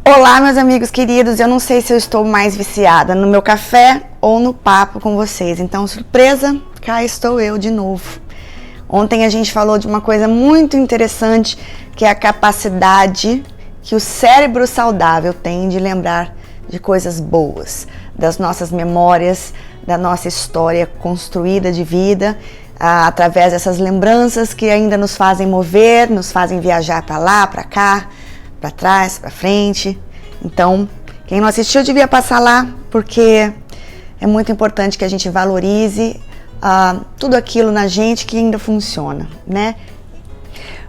Olá, meus amigos queridos, eu não sei se eu estou mais viciada no meu café ou no papo com vocês, então surpresa, cá estou eu de novo. Ontem a gente falou de uma coisa muito interessante, que é a capacidade que o cérebro saudável tem de lembrar de coisas boas, das nossas memórias, da nossa história construída de vida, através dessas lembranças que ainda nos fazem mover, nos fazem viajar para lá, para cá, para trás, para frente. Então, quem não assistiu devia passar lá, porque é muito importante que a gente valorize tudo aquilo na gente que ainda funciona, né?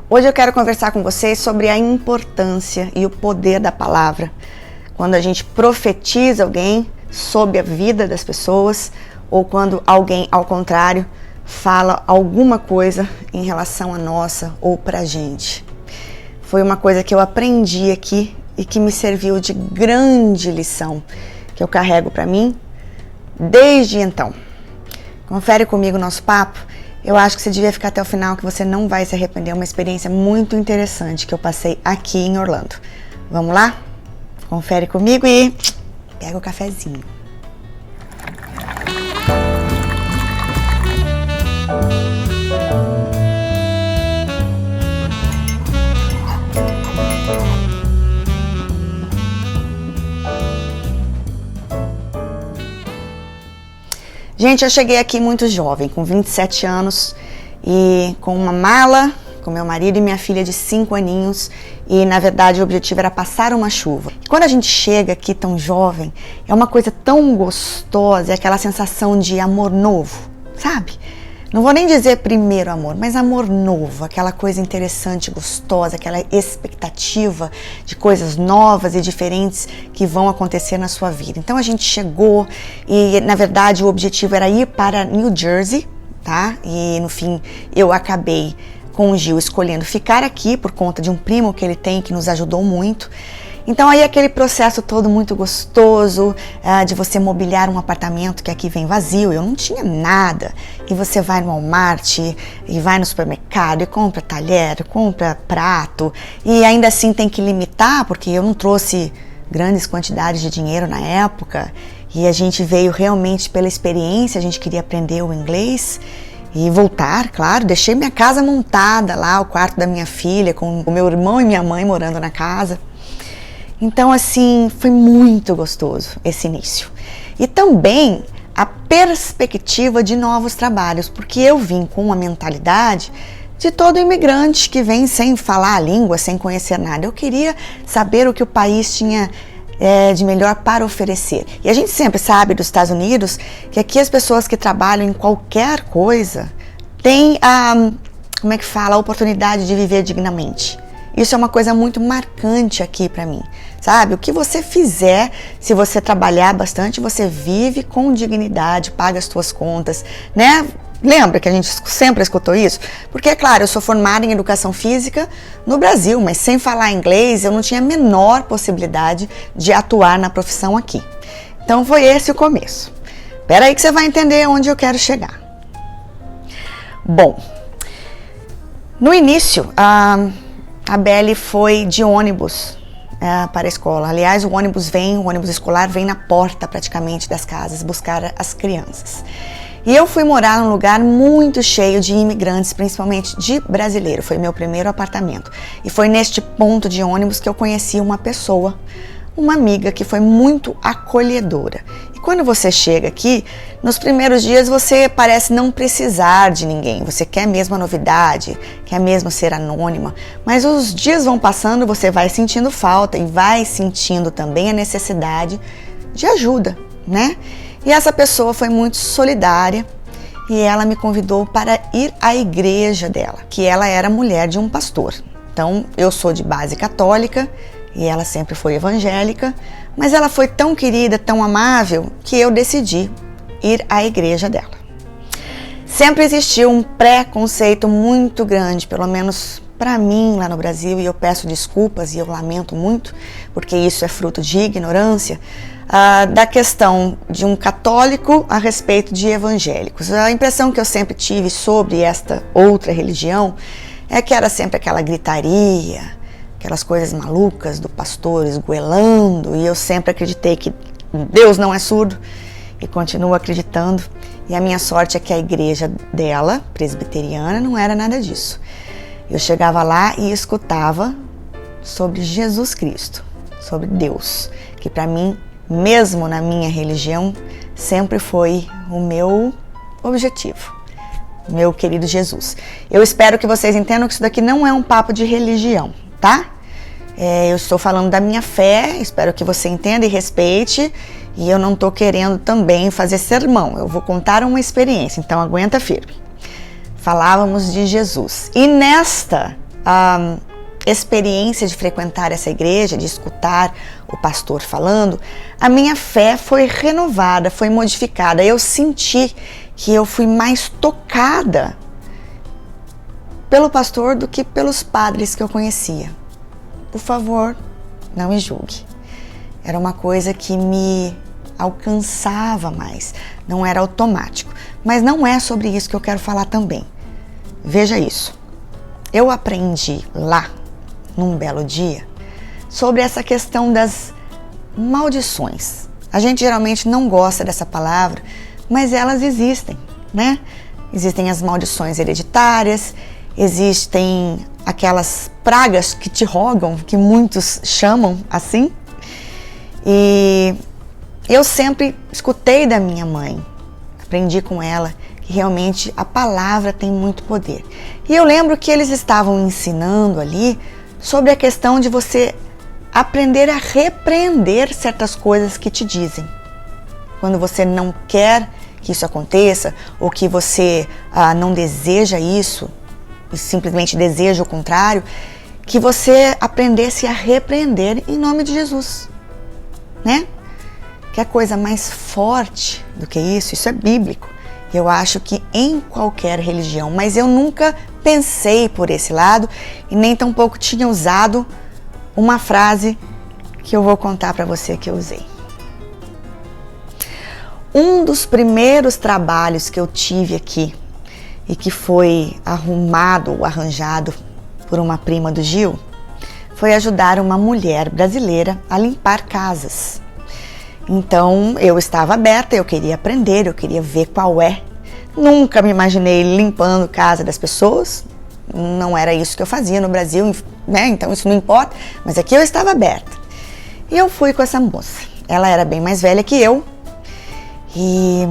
Hoje eu quero conversar com vocês sobre a importância e o poder da palavra. Quando a gente profetiza alguém sobre a vida das pessoas, ou quando alguém, ao contrário, fala alguma coisa em relação a nossa ou pra gente. Foi uma coisa que eu aprendi aqui e que me serviu de grande lição, que eu carrego pra mim desde então. Confere comigo o nosso papo. Eu acho que você devia ficar até o final, que você não vai se arrepender. É uma experiência muito interessante que eu passei aqui em Orlando. Vamos lá? Confere comigo e pega o cafezinho. Gente, eu cheguei aqui muito jovem, com 27 anos e com uma mala, com meu marido e minha filha de 5 aninhos, e na verdade o objetivo era passar uma chuva. E quando a gente chega aqui tão jovem, é uma coisa tão gostosa, é aquela sensação de amor novo, sabe? Não vou nem dizer primeiro amor, mas amor novo, aquela coisa interessante, gostosa, aquela expectativa de coisas novas e diferentes que vão acontecer na sua vida. Então a gente chegou e, na verdade, o objetivo era ir para New Jersey, tá? E no fim eu acabei com o Gil escolhendo ficar aqui por conta de um primo que ele tem que nos ajudou muito. Então aí aquele processo todo muito gostoso de você mobiliar um apartamento que aqui vem vazio, eu não tinha nada, e você vai no Walmart e vai no supermercado e compra talher, compra prato, e ainda assim tem que limitar, porque eu não trouxe grandes quantidades de dinheiro na época, e a gente veio realmente pela experiência, a gente queria aprender o inglês e voltar, claro, deixei minha casa montada lá, o quarto da minha filha, com o meu irmão e minha mãe morando na casa. Então, assim, foi muito gostoso esse início. E também a perspectiva de novos trabalhos, porque eu vim com uma mentalidade de todo imigrante que vem sem falar a língua, sem conhecer nada. Eu queria saber o que o país tinha de melhor para oferecer. E a gente sempre sabe dos Estados Unidos que aqui as pessoas que trabalham em qualquer coisa têm a oportunidade de viver dignamente. Isso é uma coisa muito marcante aqui pra mim, sabe? O que você fizer, se você trabalhar bastante, você vive com dignidade, paga as suas contas, né? Lembra que a gente sempre escutou isso? Porque, é claro, eu sou formada em educação física no Brasil, mas sem falar inglês, eu não tinha a menor possibilidade de atuar na profissão aqui. Então foi esse o começo. Espera aí que você vai entender onde eu quero chegar. Bom, no início, a Belle foi de ônibus para a escola. Aliás, o ônibus escolar vem na porta praticamente das casas buscar as crianças. E eu fui morar num lugar muito cheio de imigrantes, principalmente de brasileiro. Foi meu primeiro apartamento. E foi neste ponto de ônibus que eu conheci uma pessoa, uma amiga que foi muito acolhedora. E quando você chega aqui, nos primeiros dias você parece não precisar de ninguém, você quer mesmo a novidade, quer mesmo ser anônima, mas os dias vão passando, você vai sentindo falta e vai sentindo também a necessidade de ajuda, né? E essa pessoa foi muito solidária e ela me convidou para ir à igreja dela, que ela era mulher de um pastor. Então, eu sou de base católica e ela sempre foi evangélica, mas ela foi tão querida, tão amável, que eu decidi ir à igreja dela. Sempre existiu um preconceito muito grande, pelo menos para mim lá no Brasil, e eu peço desculpas e eu lamento muito, porque isso é fruto de ignorância, da questão de um católico a respeito de evangélicos. A impressão que eu sempre tive sobre esta outra religião é que era sempre aquela gritaria, aquelas coisas malucas do pastor esgoelando, e eu sempre acreditei que Deus não é surdo e continuo acreditando. E a minha sorte é que a igreja dela, presbiteriana, não era nada disso. Eu chegava lá e escutava sobre Jesus Cristo, sobre Deus, que para mim, mesmo na minha religião, sempre foi o meu objetivo, meu querido Jesus. Eu espero que vocês entendam que isso daqui não é um papo de religião, tá? Eu estou falando da minha fé, espero que você entenda e respeite, e eu não estou querendo também fazer sermão, eu vou contar uma experiência, então aguenta firme. Falávamos de Jesus, e nesta experiência de frequentar essa igreja, de escutar o pastor falando, a minha fé foi renovada, foi modificada. Eu senti que eu fui mais tocada pelo pastor do que pelos padres que eu conhecia. Por favor, não me julgue. Era uma coisa que me alcançava mais, não era automático. Mas não é sobre isso que eu quero falar também. Veja isso. Eu aprendi lá, num belo dia, sobre essa questão das maldições. A gente geralmente não gosta dessa palavra, mas elas existem, né? Existem as maldições hereditárias, existem aquelas pragas que te rogam, que muitos chamam assim. E eu sempre escutei da minha mãe, aprendi com ela, que realmente a palavra tem muito poder. E eu lembro que eles estavam ensinando ali sobre a questão de você aprender a repreender certas coisas que te dizem. Quando você não quer que isso aconteça, ou que você não deseja isso, e simplesmente deseja o contrário, que você aprendesse a repreender em nome de Jesus, né? Que coisa mais forte do que isso? Isso é bíblico. Eu acho que em qualquer religião, mas eu nunca pensei por esse lado e nem tampouco tinha usado uma frase que eu vou contar para você que eu usei. Um dos primeiros trabalhos que eu tive aqui e que foi arranjado por uma prima do Gil, foi ajudar uma mulher brasileira a limpar casas. Então eu estava aberta, eu queria aprender, eu queria ver qual é. Nunca me imaginei limpando a casa das pessoas, não era isso que eu fazia no Brasil, né? Então isso não importa, mas aqui eu estava aberta. E eu fui com essa moça, ela era bem mais velha que eu, e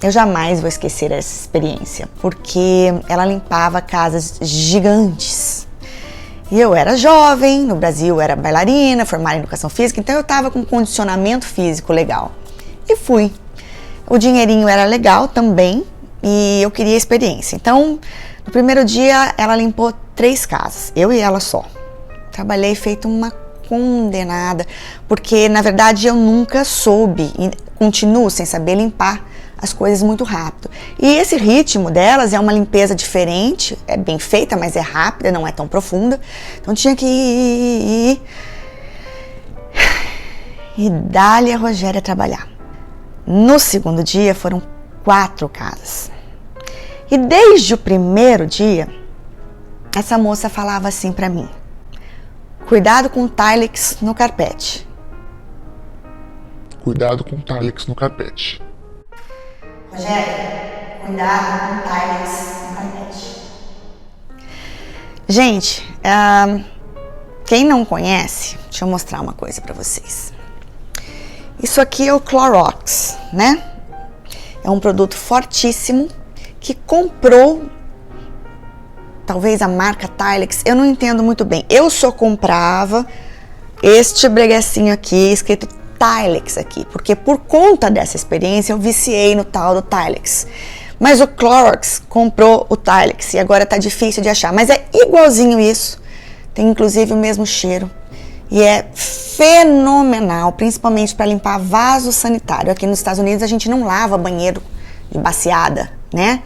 eu jamais vou esquecer essa experiência, porque ela limpava casas gigantes. E eu era jovem, no Brasil eu era bailarina, formada em educação física, então eu estava com um condicionamento físico legal. E fui. O dinheirinho era legal também e eu queria experiência. Então, no primeiro dia ela limpou 3 casas, eu e ela só. Trabalhei feito uma condenada, porque na verdade eu nunca soube e continuo sem saber limpar as coisas muito rápido. E esse ritmo delas é uma limpeza diferente, é bem feita, mas é rápida, não é tão profunda. Então tinha que ir e dar-lhe a Rogéria trabalhar. No segundo dia foram 4 casas. E desde o primeiro dia, essa moça falava assim pra mim: cuidado com o Tilex no carpete. Cuidado com o Tilex no carpete. Rogério, cuidado com o Tilex no carpete. Gente, quem não conhece, deixa eu mostrar uma coisa pra vocês. Isso aqui é o Clorox, né? É um produto fortíssimo que comprou, talvez a marca Tilex, eu não entendo muito bem. Eu só comprava este breguecinho aqui, escrito Tilex aqui, porque por conta dessa experiência eu viciei no tal do Tilex. Mas o Clorox comprou o Tilex e agora tá difícil de achar, mas é igualzinho isso, tem inclusive o mesmo cheiro e é fenomenal, principalmente para limpar vaso sanitário. Aqui nos Estados Unidos a gente não lava banheiro de baciada, né?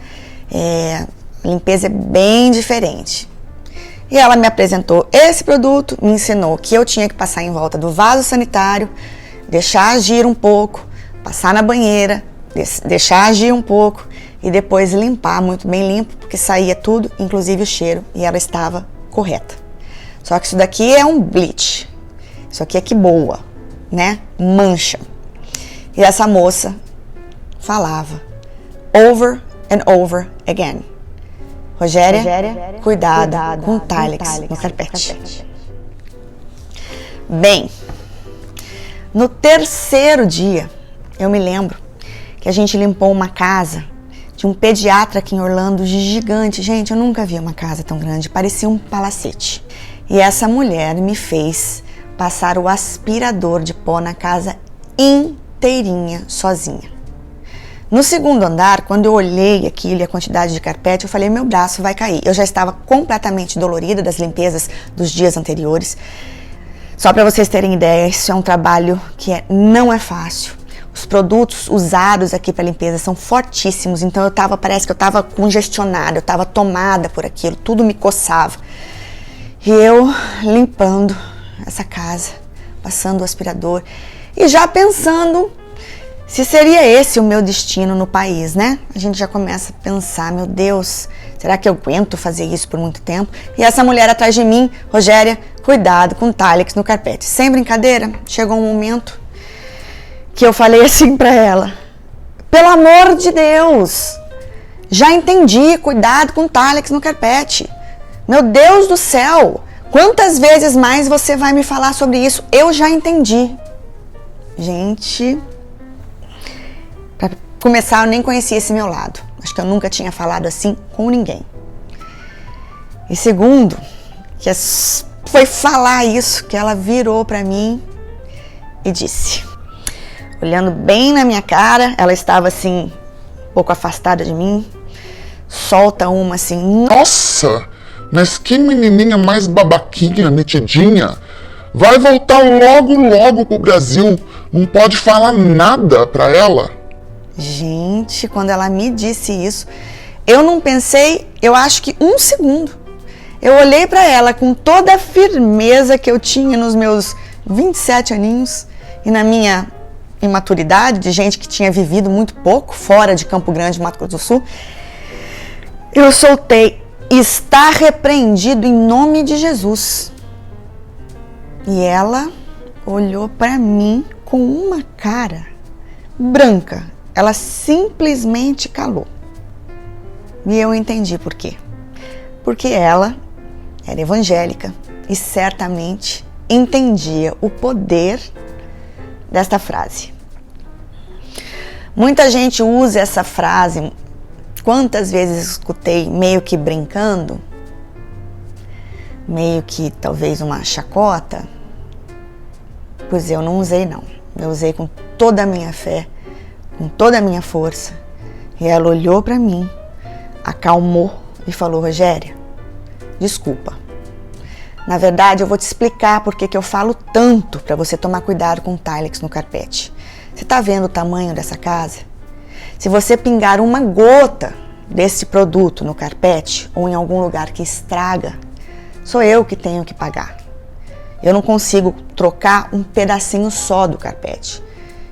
A limpeza é bem diferente. E ela me apresentou esse produto, me ensinou que eu tinha que passar em volta do vaso sanitário, deixar agir um pouco, passar na banheira, deixar agir um pouco e depois limpar muito bem limpo, porque saía tudo, inclusive o cheiro, e ela estava correta. Só que isso daqui é um bleach. Isso aqui é que boa, né? Mancha. E essa moça falava over and over again. Rogéria, cuidado com o Tilex no carpete. Bem, no terceiro dia, eu me lembro que a gente limpou uma casa de um pediatra aqui em Orlando gigante. Gente, eu nunca vi uma casa tão grande, parecia um palacete. E essa mulher me fez passar o aspirador de pó na casa inteirinha, sozinha. No segundo andar, quando eu olhei aquilo e a quantidade de carpete, eu falei, meu braço vai cair. Eu já estava completamente dolorida das limpezas dos dias anteriores. Só para vocês terem ideia, isso é um trabalho que não é fácil. Os produtos usados aqui para limpeza são fortíssimos, então parece que eu estava congestionada, eu estava tomada por aquilo, tudo me coçava. E eu limpando essa casa, passando o aspirador e já pensando se seria esse o meu destino no país, né? A gente já começa a pensar, meu Deus, será que eu aguento fazer isso por muito tempo? E essa mulher atrás de mim, Rogéria, cuidado com o Tilex no carpete. Sem brincadeira, chegou um momento que eu falei assim pra ela, pelo amor de Deus, já entendi, cuidado com o Tilex no carpete. Meu Deus do céu, quantas vezes mais você vai me falar sobre isso? Eu já entendi. Gente, para começar, eu nem conhecia esse meu lado. Acho que eu nunca tinha falado assim com ninguém. E segundo, que foi falar isso, que ela virou para mim e disse, olhando bem na minha cara, ela estava assim, um pouco afastada de mim, solta uma assim, Nossa, mas que menininha mais babaquinha, metidinha. Vai voltar logo pro Brasil. Não pode falar nada pra ela. Gente, quando ela me disse isso, eu não pensei, eu acho que um segundo. Eu olhei pra ela com toda a firmeza que eu tinha nos meus 27 aninhos e na minha imaturidade, de gente que tinha vivido muito pouco fora de Campo Grande, Mato Grosso do Sul. Eu soltei, está repreendido em nome de Jesus. E ela olhou pra mim com uma cara branca. Ela simplesmente calou. E eu entendi por quê. Porque ela era evangélica e certamente entendia o poder desta frase. Muita gente usa essa frase, quantas vezes escutei meio que brincando, meio que talvez uma chacota, pois eu não usei não. Eu usei com toda a minha fé, com toda a minha força. E ela olhou para mim, acalmou e falou, Rogéria, desculpa. Na verdade, eu vou te explicar por que eu falo tanto para você tomar cuidado com o Tilex no carpete. Você tá vendo o tamanho dessa casa? Se você pingar uma gota desse produto no carpete ou em algum lugar que estraga, sou eu que tenho que pagar. Eu não consigo trocar um pedacinho só do carpete.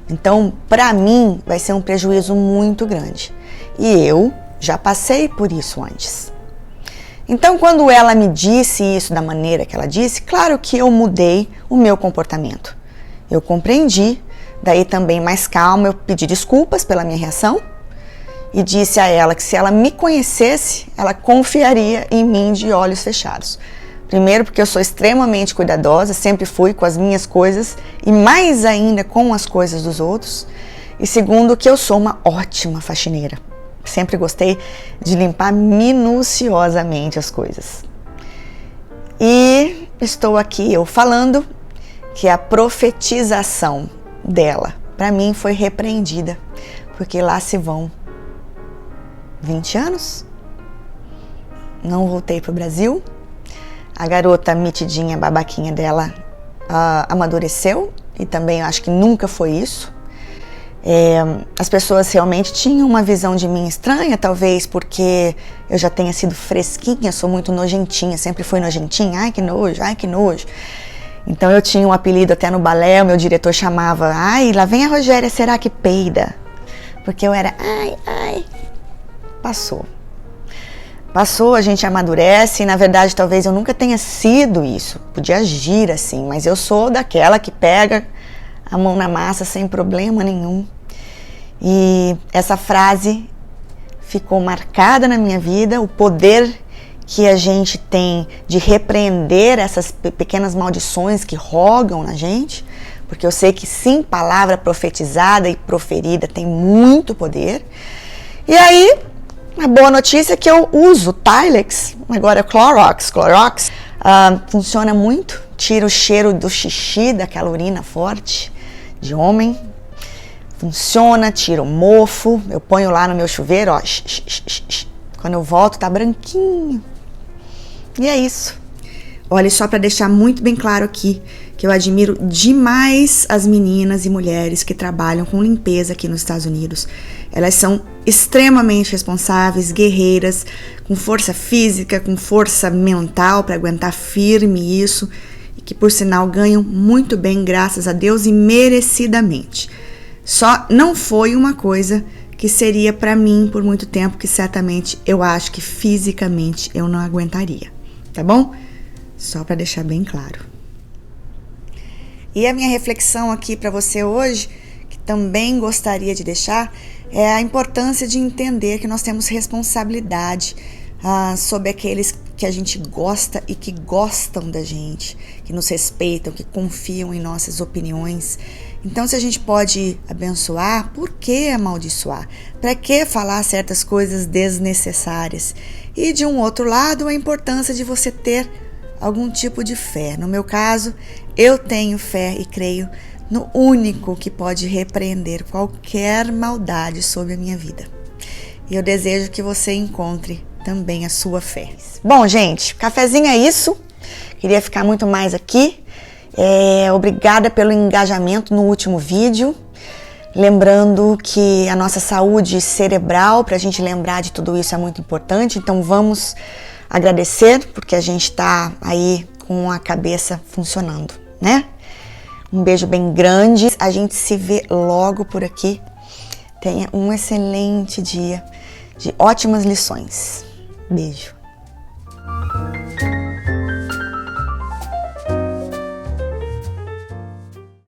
Então, para mim, vai ser um prejuízo muito grande. E eu já passei por isso antes. Então, quando ela me disse isso da maneira que ela disse, claro que eu mudei o meu comportamento. Eu compreendi, daí também mais calma, eu pedi desculpas pela minha reação e disse a ela que se ela me conhecesse, ela confiaria em mim de olhos fechados. Primeiro, porque eu sou extremamente cuidadosa, sempre fui com as minhas coisas e mais ainda com as coisas dos outros. E segundo, que eu sou uma ótima faxineira. Sempre gostei de limpar minuciosamente as coisas. E estou aqui eu falando que a profetização dela, para mim, foi repreendida, porque lá se vão 20 anos. Não voltei para o Brasil. A garota metidinha, babaquinha dela amadureceu e também acho que nunca foi isso. As pessoas realmente tinham uma visão de mim estranha, talvez porque eu já tenha sido fresquinha, sou muito nojentinha, sempre fui nojentinha, ai que nojo, ai que nojo. Então eu tinha um apelido até no balé, o meu diretor chamava, ai, lá vem a Rogéria, será que peida? Porque eu era, ai, passou. passou, a gente amadurece, e na verdade talvez eu nunca tenha sido isso, podia agir assim, mas eu sou daquela que pega a mão na massa sem problema nenhum. E essa frase ficou marcada na minha vida, o poder que a gente tem de repreender essas pequenas maldições que rogam na gente, porque eu sei que sim, palavra profetizada e proferida tem muito poder. E aí, a boa notícia é que eu uso Tilex, agora é Clorox, funciona muito, tira o cheiro do xixi, daquela urina forte de homem, funciona, tira o mofo, eu ponho lá no meu chuveiro, ó, quando eu volto tá branquinho. E é isso. Olha, só para deixar muito bem claro aqui, que eu admiro demais as meninas e mulheres que trabalham com limpeza aqui nos Estados Unidos. Elas são extremamente responsáveis, guerreiras, com força física, com força mental para aguentar firme isso, e que por sinal ganham muito bem, graças a Deus, e merecidamente. Só não foi uma coisa que seria para mim por muito tempo, que certamente eu acho que fisicamente eu não aguentaria, tá bom? Só para deixar bem claro. E a minha reflexão aqui para você hoje, que também gostaria de deixar, é a importância de entender que nós temos responsabilidade sobre aqueles que a gente gosta e que gostam da gente, que nos respeitam, que confiam em nossas opiniões. Então, se a gente pode abençoar, por que amaldiçoar? Para que falar certas coisas desnecessárias? E de um outro lado, a importância de você ter algum tipo de fé. No meu caso, eu tenho fé e creio no único que pode repreender qualquer maldade sobre a minha vida. E eu desejo que você encontre também a sua fé. Bom, gente, cafezinho é isso. Queria ficar muito mais aqui. Obrigada pelo engajamento no último vídeo. Lembrando que a nossa saúde cerebral, para a gente lembrar de tudo isso, é muito importante. Então vamos agradecer, porque a gente está aí com a cabeça funcionando, né? Um beijo bem grande. A gente se vê logo por aqui. Tenha um excelente dia de ótimas lições. Beijo.